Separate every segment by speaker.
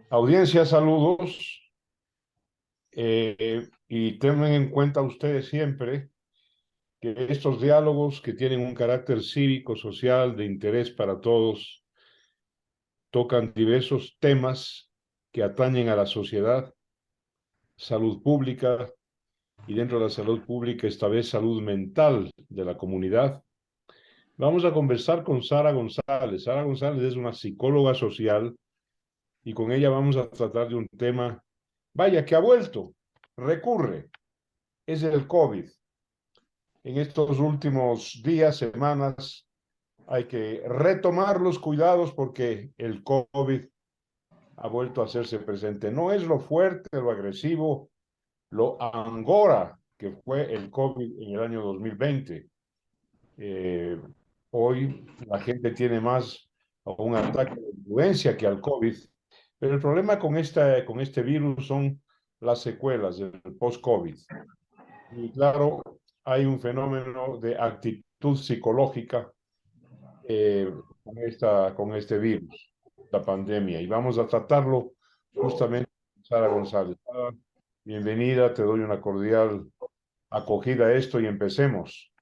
Speaker 1: Audiencia, saludos. Y tengan en cuenta ustedes siempre que estos diálogos que tienen un carácter cívico, social, de interés para todos, tocan diversos temas que atañen a la sociedad, salud pública y dentro de la salud pública, esta vez salud mental de la comunidad. Vamos a conversar con Sara González. Sara González es una psicóloga social y con ella vamos a tratar de un tema, vaya, que ha vuelto, recurre, es el COVID. En estos últimos días, semanas, hay que retomar los cuidados porque el COVID ha vuelto a hacerse presente. No es lo fuerte, lo agresivo, lo angora que fue el COVID en el año 2020. Eh, Hoy la gente tiene más a un ataque de influencia que al COVID, pero el problema con este virus son las secuelas del post-COVID. Y claro, hay un fenómeno de actitud psicológica con este virus, la pandemia, y vamos a tratarlo justamente con Sara González. Sara, bienvenida, te doy una cordial acogida a esto y empecemos.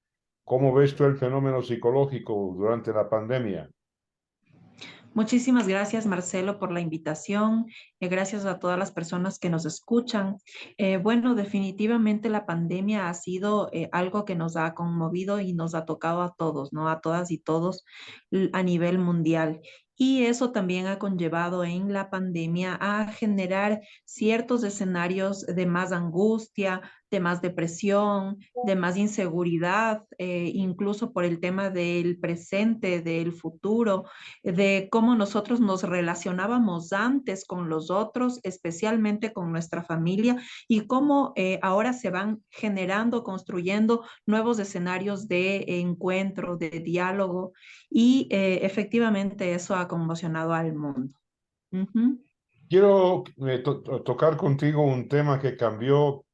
Speaker 1: ¿Cómo ves tú el fenómeno psicológico durante la pandemia?
Speaker 2: Muchísimas gracias, Marcelo, por la invitación. Gracias a todas las personas que nos escuchan. Bueno, definitivamente la pandemia ha sido algo que nos ha conmovido y nos ha tocado a todos, ¿no? A todas y todos a nivel mundial. Y eso también ha conllevado en la pandemia a generar ciertos escenarios de más angustia, de más depresión, de más inseguridad, incluso por el tema del presente, del futuro, de cómo nosotros nos relacionábamos antes con los otros, especialmente con nuestra familia, y cómo ahora se van generando, construyendo nuevos escenarios de encuentro, de diálogo, y efectivamente eso ha conmocionado al mundo. Ujú.
Speaker 1: Quiero tocar contigo un tema que cambió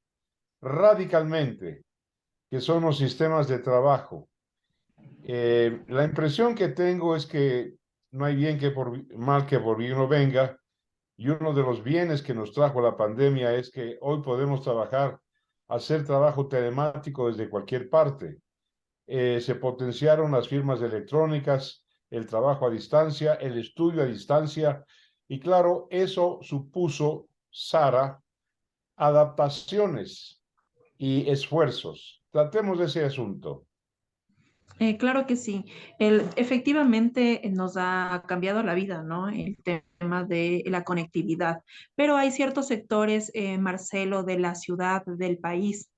Speaker 1: radicalmente, que son los sistemas de trabajo. La impresión que tengo es que no hay bien que por mal que por bien no venga, y uno de los bienes que nos trajo la pandemia es que hoy podemos trabajar, hacer trabajo telemático desde cualquier parte. Se potenciaron las firmas electrónicas, el trabajo a distancia, el estudio a distancia, y claro, eso supuso, Sara, adaptaciones y esfuerzos. Tratemos de ese asunto.
Speaker 2: Claro que sí. Efectivamente nos ha cambiado la vida, ¿no? El tema de la conectividad. Pero hay ciertos sectores, Marcelo, de la ciudad, del país,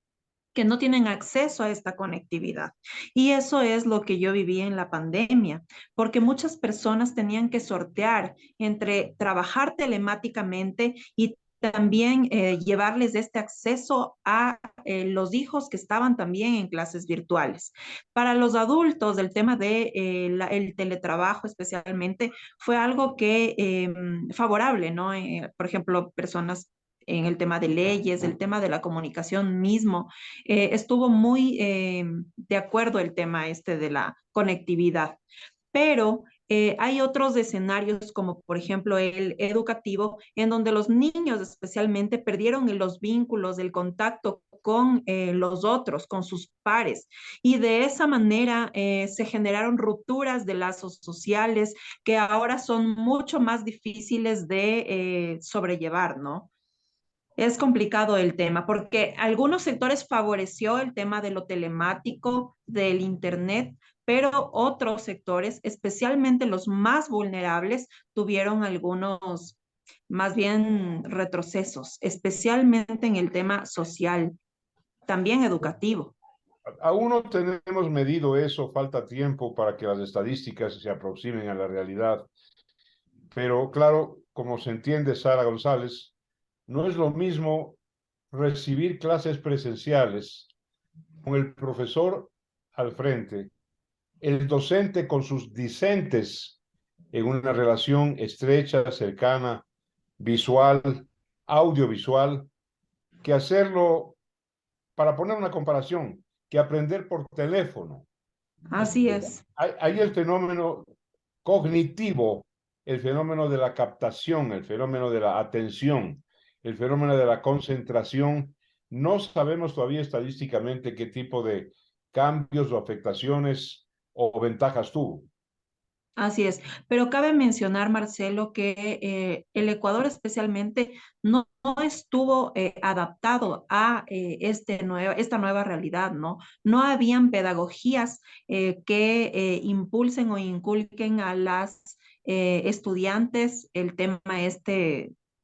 Speaker 2: que no tienen acceso a esta conectividad. Y eso es lo que yo viví en la pandemia, porque muchas personas tenían que sortear entre trabajar telemáticamente y también llevarles este acceso a los hijos que estaban también en clases virtuales. Para los adultos, el tema de el teletrabajo especialmente fue algo que favorable, ¿no? Por ejemplo, personas en el tema de leyes, el tema de la comunicación mismo, estuvo muy de acuerdo el tema este de la conectividad. Pero hay otros escenarios, como por ejemplo el educativo, en donde los niños especialmente perdieron los vínculos, el contacto con los otros, con sus pares. Y de esa manera se generaron rupturas de lazos sociales que ahora son mucho más difíciles de sobrellevar, ¿no? Es complicado el tema porque algunos sectores favoreció el tema de lo telemático, del internet, pero otros sectores, especialmente los más vulnerables, tuvieron algunos más bien retrocesos, especialmente en el tema social, también educativo.
Speaker 1: Aún no tenemos medido eso, falta tiempo para que las estadísticas se aproximen a la realidad. Pero claro, como se entiende, Sara González, no es lo mismo recibir clases presenciales con el profesor al frente, el docente con sus discentes en una relación estrecha, cercana, visual, audiovisual, que hacerlo, para poner una comparación, que aprender por teléfono.
Speaker 2: Así es.
Speaker 1: Ahí el fenómeno cognitivo, el fenómeno de la captación, el fenómeno de la atención, el fenómeno de la concentración. No sabemos todavía estadísticamente qué tipo de cambios o afectaciones o ventajas tuvo.
Speaker 2: Así es, pero cabe mencionar, Marcelo, que el Ecuador especialmente no estuvo adaptado a esta nueva realidad, ¿no? No habían pedagogías que impulsen o inculquen a las estudiantes el tema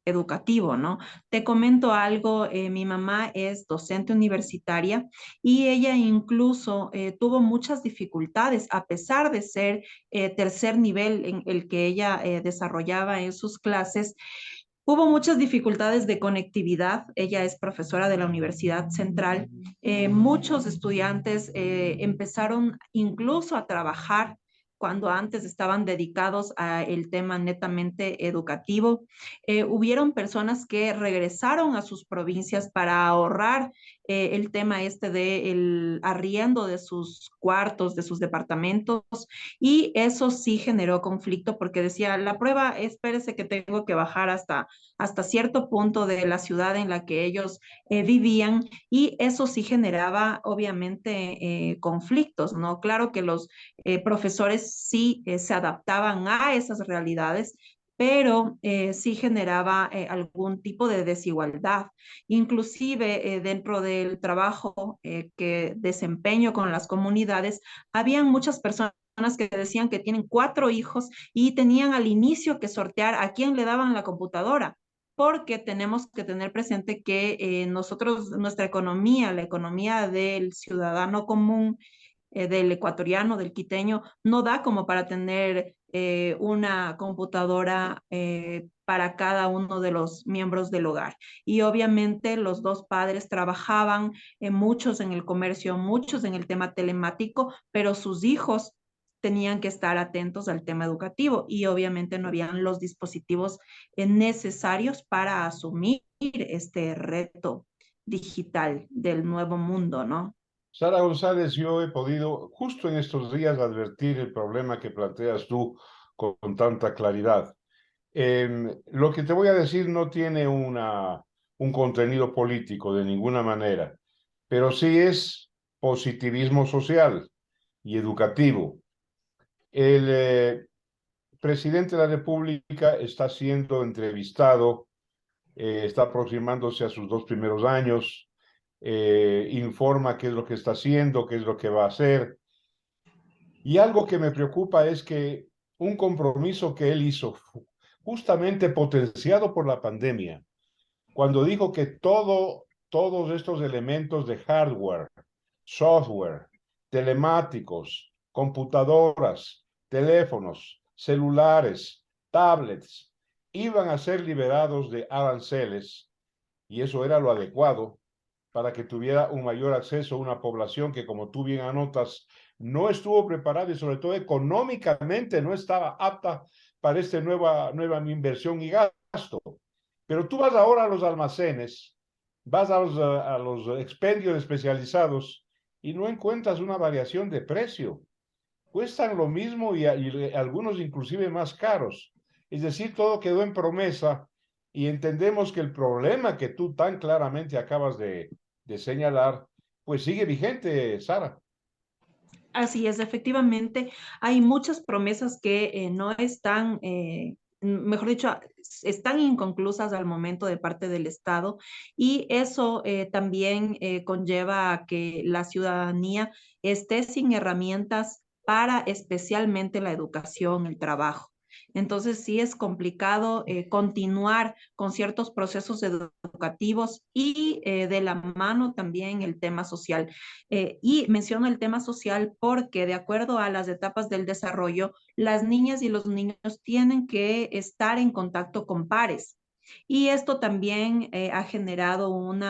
Speaker 2: educativo, ¿no? Te comento algo, mi mamá es docente universitaria y ella incluso tuvo muchas dificultades a pesar de ser tercer nivel en el que ella desarrollaba en sus clases. Hubo muchas dificultades de conectividad. Ella es profesora de la Universidad Central. Muchos estudiantes empezaron incluso a trabajar cuando antes estaban dedicados a el tema netamente educativo. Hubieron personas que regresaron a sus provincias para ahorrar el tema del arriendo de sus cuartos, de sus departamentos, y eso sí generó conflicto porque decía, la prueba, espérese que tengo que bajar hasta cierto punto de la ciudad en la que ellos vivían, y eso sí generaba obviamente conflictos, ¿no? Claro que los profesores sí se adaptaban a esas realidades, pero sí generaba algún tipo de desigualdad. Inclusive dentro del trabajo que desempeño con las comunidades, habían muchas personas que decían que tienen 4 hijos y tenían al inicio que sortear a quién le daban la computadora, porque tenemos que tener presente que nosotros, nuestra economía, la economía del ciudadano común, del ecuatoriano, del quiteño, no da como para tener una computadora para cada uno de los miembros del hogar. Y obviamente los dos padres trabajaban, muchos en el comercio, muchos en el tema telemático, pero sus hijos tenían que estar atentos al tema educativo y obviamente no habían los dispositivos necesarios para asumir este reto digital del nuevo mundo, ¿no?
Speaker 1: Sara González, yo he podido justo en estos días advertir el problema que planteas tú con tanta claridad. Lo que te voy a decir no tiene un contenido político de ninguna manera, pero sí es positivismo social y educativo. El presidente de la República está siendo entrevistado, está aproximándose a sus 2 primeros años, informa qué es lo que está haciendo, qué es lo que va a hacer. Y algo que me preocupa es que un compromiso que él hizo, justamente potenciado por la pandemia, cuando dijo que todos estos elementos de hardware, software, telemáticos, computadoras, teléfonos, celulares, tablets, iban a ser liberados de aranceles, y eso era lo adecuado para que tuviera un mayor acceso a una población que, como tú bien anotas, no estuvo preparada y sobre todo económicamente no estaba apta para esta nueva inversión y gasto. Pero tú vas ahora a los almacenes, vas a los expendios especializados y no encuentras una variación de precio. Cuestan lo mismo y algunos inclusive más caros. Es decir, todo quedó en promesa y entendemos que el problema que tú tan claramente acabas de señalar, pues sigue vigente, Sara.
Speaker 2: Así es, efectivamente, hay muchas promesas que no están, mejor dicho, están inconclusas al momento de parte del Estado, y eso también conlleva a que la ciudadanía esté sin herramientas para especialmente la educación, el trabajo. Entonces sí es complicado continuar con ciertos procesos educativos y de la mano también el tema social. Y menciono el tema social porque de acuerdo a las etapas del desarrollo, las niñas y los niños tienen que estar en contacto con pares. Y esto también ha generado un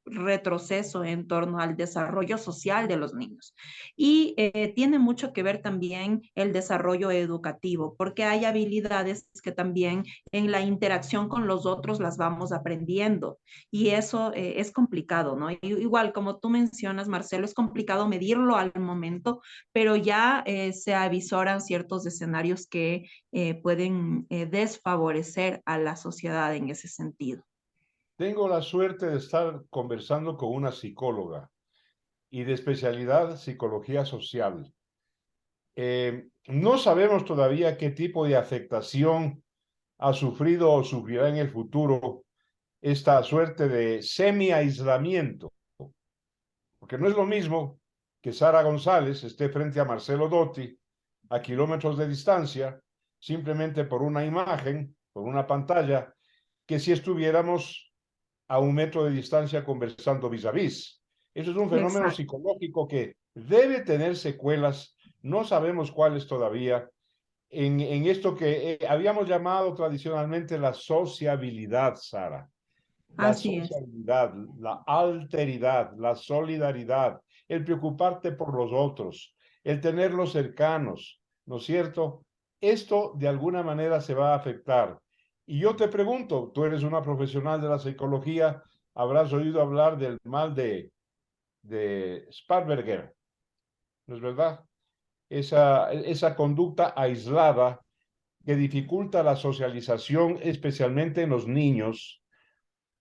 Speaker 2: retroceso en torno al desarrollo social de los niños. Y tiene mucho que ver también el desarrollo educativo, porque hay habilidades que también en la interacción con los otros las vamos aprendiendo. Y eso es complicado, ¿no? Igual, como tú mencionas, Marcelo, es complicado medirlo al momento, pero ya se avisoran ciertos escenarios que pueden desfavorecer a la sociedad en ese sentido.
Speaker 1: Tengo la suerte de estar conversando con una psicóloga y de especialidad psicología social. No sabemos todavía qué tipo de afectación ha sufrido o sufrirá en el futuro esta suerte de semi-aislamiento, porque no es lo mismo que Sara González esté frente a Marcelo Dotti a kilómetros de distancia, simplemente por una imagen, por una pantalla, que si estuviéramos a 1 metro de distancia conversando vis a vis. Eso es un fenómeno
Speaker 2: Exacto.
Speaker 1: psicológico que debe tener secuelas, no sabemos cuáles todavía, en esto que habíamos llamado tradicionalmente la sociabilidad, Sara. La
Speaker 2: Así es.
Speaker 1: sociabilidad, la alteridad, la solidaridad, el preocuparte por los otros, el tenerlos cercanos, ¿no es cierto? Esto de alguna manera se va a afectar. Y yo te pregunto, tú eres una profesional de la psicología, habrás oído hablar del mal de Sparberger, ¿no es verdad? Esa conducta aislada que dificulta la socialización, especialmente en los niños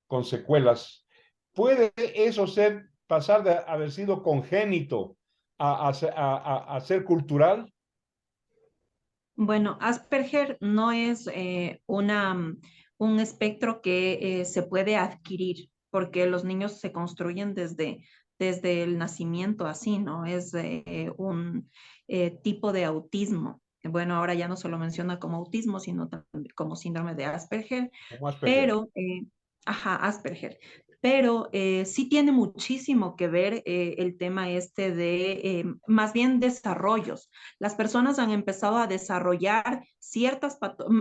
Speaker 1: con secuelas. ¿Puede eso ser, pasar de haber sido congénito a ser cultural?
Speaker 2: Bueno, Asperger no es un espectro que se puede adquirir, porque los niños se construyen desde el nacimiento así, ¿no? Es un tipo de autismo. Bueno, ahora ya no se lo menciona como autismo, sino también como síndrome de Asperger,
Speaker 1: Como Asperger.
Speaker 2: pero, ajá, Asperger. Pero sí tiene muchísimo que ver el tema este de más bien desarrollos. Las personas han empezado a desarrollar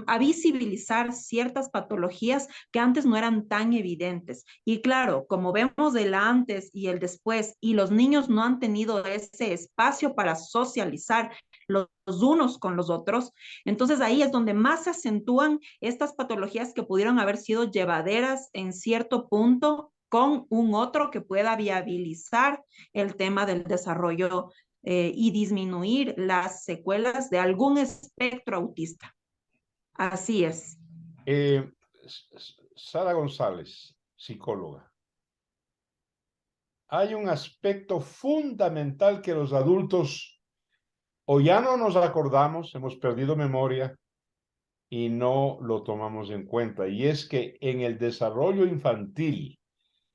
Speaker 2: a visibilizar ciertas patologías que antes no eran tan evidentes. Y claro, como vemos el antes y el después, y los niños no han tenido ese espacio para socializar los unos con los otros, entonces ahí es donde más se acentúan estas patologías que pudieron haber sido llevaderas en cierto punto con un otro que pueda viabilizar el tema del desarrollo y disminuir las secuelas de algún espectro autista. Así es.
Speaker 1: Eh, Sara González, psicóloga. Hay un aspecto fundamental que los adultos o ya no nos acordamos, hemos perdido memoria y no lo tomamos en cuenta. Y es que en el desarrollo infantil,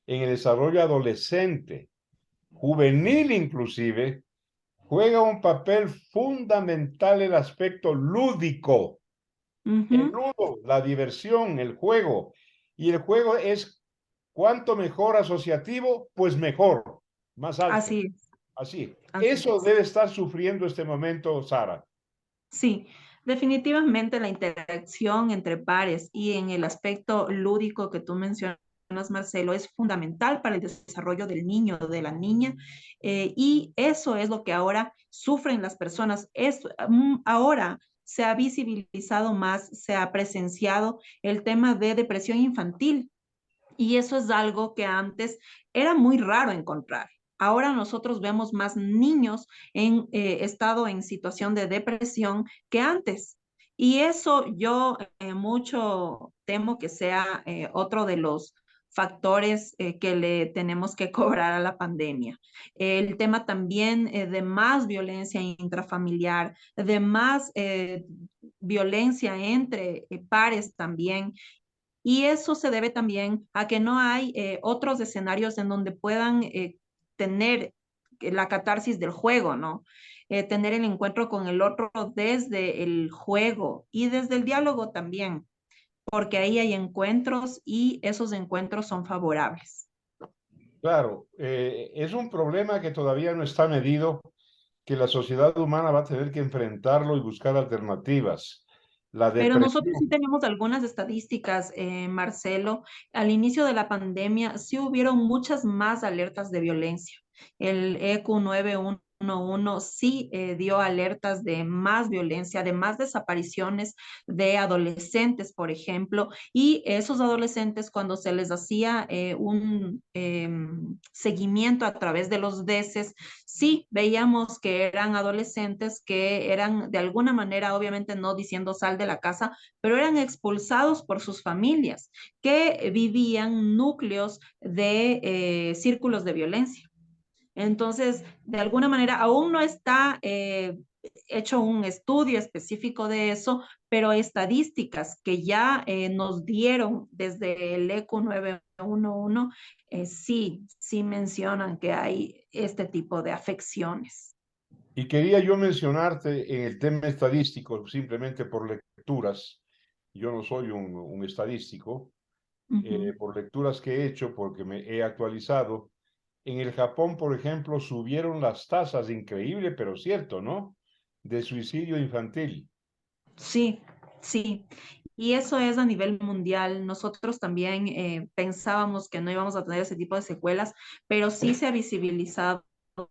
Speaker 1: en el desarrollo adolescente, juvenil inclusive, juega un papel fundamental el aspecto lúdico,
Speaker 2: Uh
Speaker 1: el
Speaker 2: -huh.
Speaker 1: ludo, la diversión, el juego. Y el juego es cuanto mejor asociativo, pues mejor, más alto.
Speaker 2: Así es.
Speaker 1: Así.
Speaker 2: Así
Speaker 1: Eso
Speaker 2: es.
Speaker 1: debe estar sufriendo este momento, Sara.
Speaker 2: Sí, definitivamente la interacción entre pares y en el aspecto lúdico que tú mencionas, Marcelo, es fundamental para el desarrollo del niño o de la niña. Y eso es lo que ahora sufren las personas. Ahora se ha visibilizado más, se ha presenciado el tema de depresión infantil. Y eso es algo que antes era muy raro encontrar. Ahora nosotros vemos más niños en estado en situación de depresión que antes. Y eso yo mucho temo que sea otro de los factores que le tenemos que cobrar a la pandemia. El tema también de más violencia intrafamiliar, de más violencia entre pares también, y eso se debe también a que no hay otros escenarios en donde puedan tener la catarsis del juego, ¿no? Tener el encuentro con el otro desde el juego y desde el diálogo también, porque ahí hay encuentros y esos encuentros son favorables.
Speaker 1: Claro, es un problema que todavía no está medido, que la sociedad humana va a tener que enfrentarlo y buscar alternativas. La
Speaker 2: Pero nosotros sí
Speaker 1: depresión.
Speaker 2: tenemos algunas estadísticas, Marcelo. Al inicio de la pandemia sí hubieron muchas más alertas de violencia. El EQ 911 sí dio alertas de más violencia, de más desapariciones de adolescentes, por ejemplo, y esos adolescentes cuando se les hacía un seguimiento a través de los DESES, sí veíamos que eran adolescentes que eran de alguna manera, obviamente no diciendo sal de la casa, pero eran expulsados por sus familias que vivían núcleos de círculos de violencia. Entonces, de alguna manera, aún no está hecho un estudio específico de eso, pero estadísticas que ya nos dieron desde el EQ 911, sí mencionan que hay este tipo de afecciones.
Speaker 1: Y quería yo mencionarte en el tema estadístico, simplemente por lecturas. Yo no soy un estadístico,
Speaker 2: Uh -huh.
Speaker 1: por lecturas que he hecho, porque me he actualizado. En el Japón, por ejemplo, subieron las tasas, increíble, pero cierto, ¿no? De suicidio infantil.
Speaker 2: Sí, sí. Y eso es a nivel mundial. Nosotros también pensábamos que no íbamos a tener ese tipo de secuelas, pero sí se ha visibilizado,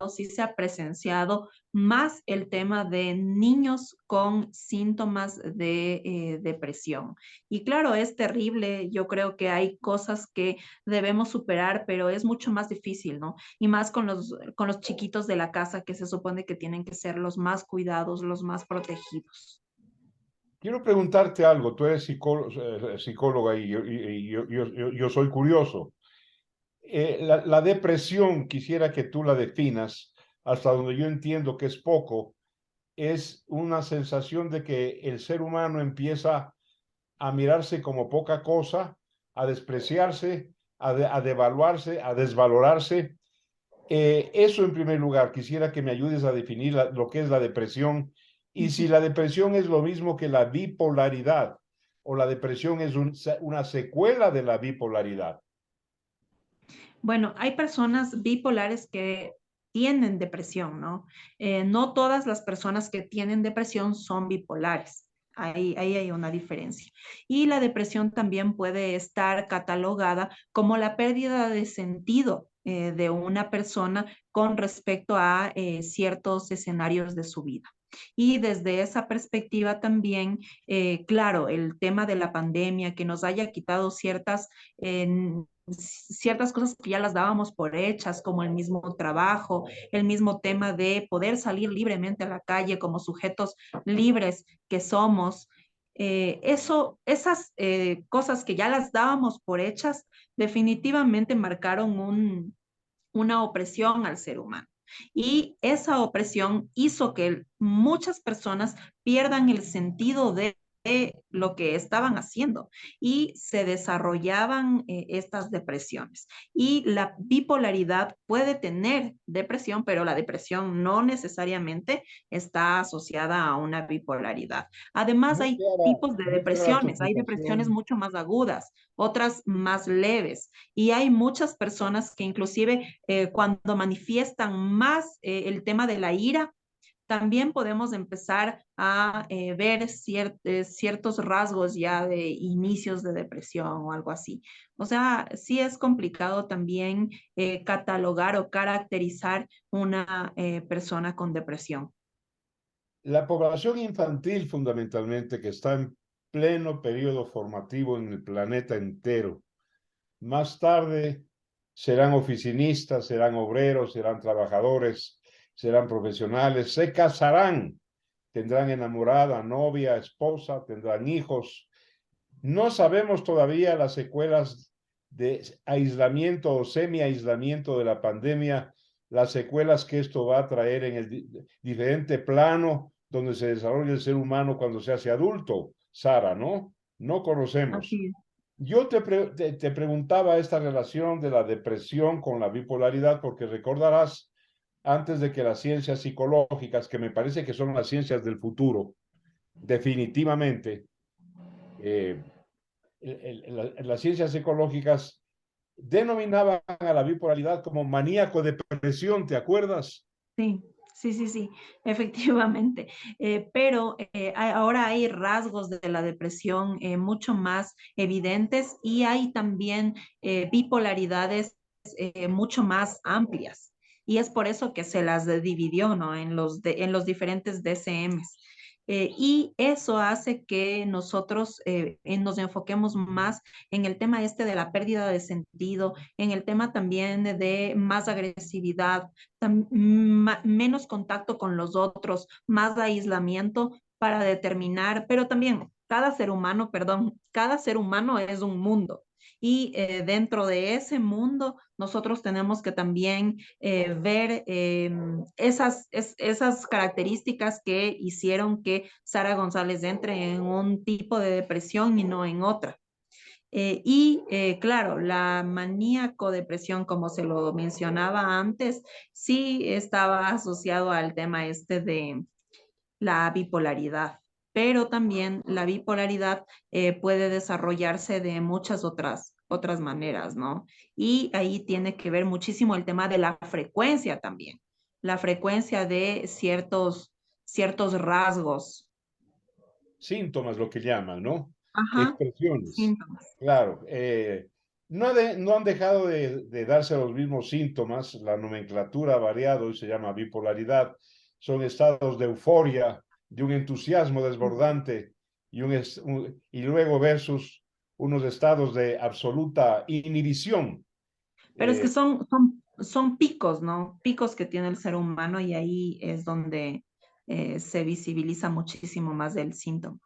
Speaker 2: sí se ha presenciado más el tema de niños con síntomas de depresión. Y claro, es terrible. Yo creo que hay cosas que debemos superar, pero es mucho más difícil, ¿no? Y más con los chiquitos de la casa que se supone que tienen que ser los más cuidados, los más protegidos.
Speaker 1: Quiero preguntarte algo, tú eres psicóloga y yo soy curioso. La depresión, quisiera que tú la definas, hasta donde yo entiendo que es poco, es una sensación de que el ser humano empieza a mirarse como poca cosa, a despreciarse, a devaluarse, a desvalorarse. Eso en primer lugar, quisiera que me ayudes a definir lo que es la depresión y si la depresión es lo mismo que la bipolaridad o la depresión es una secuela de la bipolaridad.
Speaker 2: Bueno, hay personas bipolares que tienen depresión, ¿no? No todas las personas que tienen depresión son bipolares. Ahí hay una diferencia. Y la depresión también puede estar catalogada como la pérdida de sentido de una persona con respecto a ciertos escenarios de su vida. Y desde esa perspectiva también, claro, el tema de la pandemia que nos haya quitado ciertas cosas que ya las dábamos por hechas, como el mismo trabajo, el mismo tema de poder salir libremente a la calle como sujetos libres que somos. Esas cosas que ya las dábamos por hechas definitivamente marcaron una opresión al ser humano. Y esa opresión hizo que muchas personas pierdan el sentido de lo que estaban haciendo y se desarrollaban estas depresiones. Y la bipolaridad puede tener depresión, pero la depresión no necesariamente está asociada a una bipolaridad. Además, hay tipos de
Speaker 1: Muy clara tu
Speaker 2: depresiones, hay depresiones
Speaker 1: explicación.
Speaker 2: mucho más agudas, otras más leves, y hay muchas personas que inclusive cuando manifiestan más el tema de la ira, también podemos empezar a ver ciertos rasgos ya de inicios de depresión o algo así. O sea, sí es complicado también catalogar o caracterizar una persona con depresión.
Speaker 1: La población infantil fundamentalmente que está en pleno periodo formativo en el planeta entero. Más tarde serán oficinistas, serán obreros, serán trabajadores, serán profesionales, se casarán, tendrán enamorada, novia, esposa, tendrán hijos. No sabemos todavía las secuelas de aislamiento o semi-aislamiento de la pandemia, las secuelas que esto va a traer en el diferente plano donde se desarrolla el ser humano cuando se hace adulto. Sara, ¿no? No conocemos.
Speaker 2: Así es.
Speaker 1: Yo te preguntaba esta relación de la depresión con la bipolaridad porque recordarás antes de que las ciencias psicológicas, que me parece que son las ciencias del futuro, definitivamente, eh, las ciencias psicológicas denominaban a la bipolaridad como maníaco depresión, ¿te acuerdas?
Speaker 2: Sí, Sí, sí, sí, efectivamente. Pero ahora hay rasgos de la depresión mucho más evidentes y hay también bipolaridades mucho más amplias. Y es por eso que se las dividió, ¿no? En los diferentes DCMs. Y eso hace que nosotros nos enfoquemos más en el tema este de la pérdida de sentido, en el tema también de más agresividad, menos contacto con los otros, más aislamiento para determinar, pero también cada ser humano, perdón, cada ser humano es un mundo. Y dentro de ese mundo, nosotros tenemos que también ver esas características que hicieron que Sara González entre en un tipo de depresión y no en otra. Claro, la maníaco-depresión, como se lo mencionaba antes, sí estaba asociado al tema este de la bipolaridad, pero también la bipolaridad puede desarrollarse de muchas otras maneras, ¿no? Y ahí tiene que ver muchísimo el tema de la frecuencia también, la frecuencia de ciertos rasgos.
Speaker 1: Síntomas, lo que llaman, ¿no?
Speaker 2: Ajá,
Speaker 1: Expresiones.
Speaker 2: síntomas.
Speaker 1: Claro, no han dejado de darse los mismos síntomas, la nomenclatura ha variado y se llama bipolaridad. Son estados de euforia, de un entusiasmo desbordante y luego versus unos estados de absoluta inhibición.
Speaker 2: Pero es
Speaker 1: Eh,
Speaker 2: que son picos, ¿no? Picos que tiene el ser humano y ahí es donde se visibiliza muchísimo más el síntoma,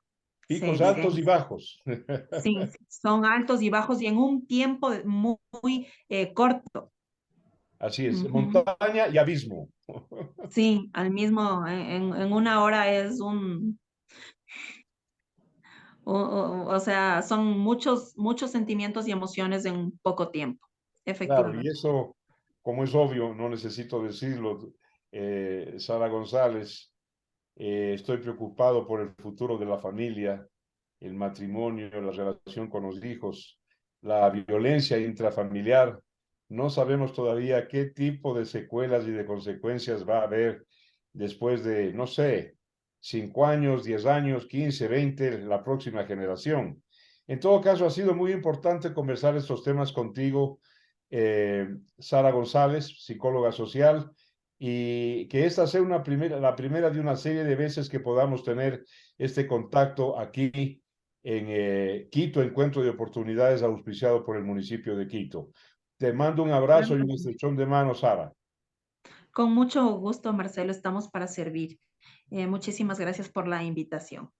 Speaker 2: se
Speaker 1: Picos altos y
Speaker 2: evidencia.
Speaker 1: bajos.
Speaker 2: Sí, son altos y bajos y en un tiempo muy corto.
Speaker 1: Así es,
Speaker 2: Ujú.
Speaker 1: montaña y abismo.
Speaker 2: Sí, al mismo, en una hora es o sea, son muchos sentimientos y emociones en un poco tiempo,
Speaker 1: Claro, y
Speaker 2: efectivamente.
Speaker 1: eso, como es obvio, no necesito decirlo, Sara González, estoy preocupado por el futuro de la familia, el matrimonio, la relación con los hijos, la violencia intrafamiliar. No sabemos todavía qué tipo de secuelas y de consecuencias va a haber después de, no sé, 5 años, 10 años, 15, 20, la próxima generación. En todo caso, ha sido muy importante conversar estos temas contigo, eh, Sara González, psicóloga social, y que esta sea la primera de una serie de veces que podamos tener este contacto aquí en Quito, Encuentro de Oportunidades auspiciado por el municipio de Quito. Te mando un abrazo
Speaker 2: Claro
Speaker 1: y
Speaker 2: que
Speaker 1: un
Speaker 2: sí.
Speaker 1: estrechón de mano, Sara.
Speaker 2: Con mucho gusto, Marcelo, estamos para servir. Muchísimas gracias por la invitación.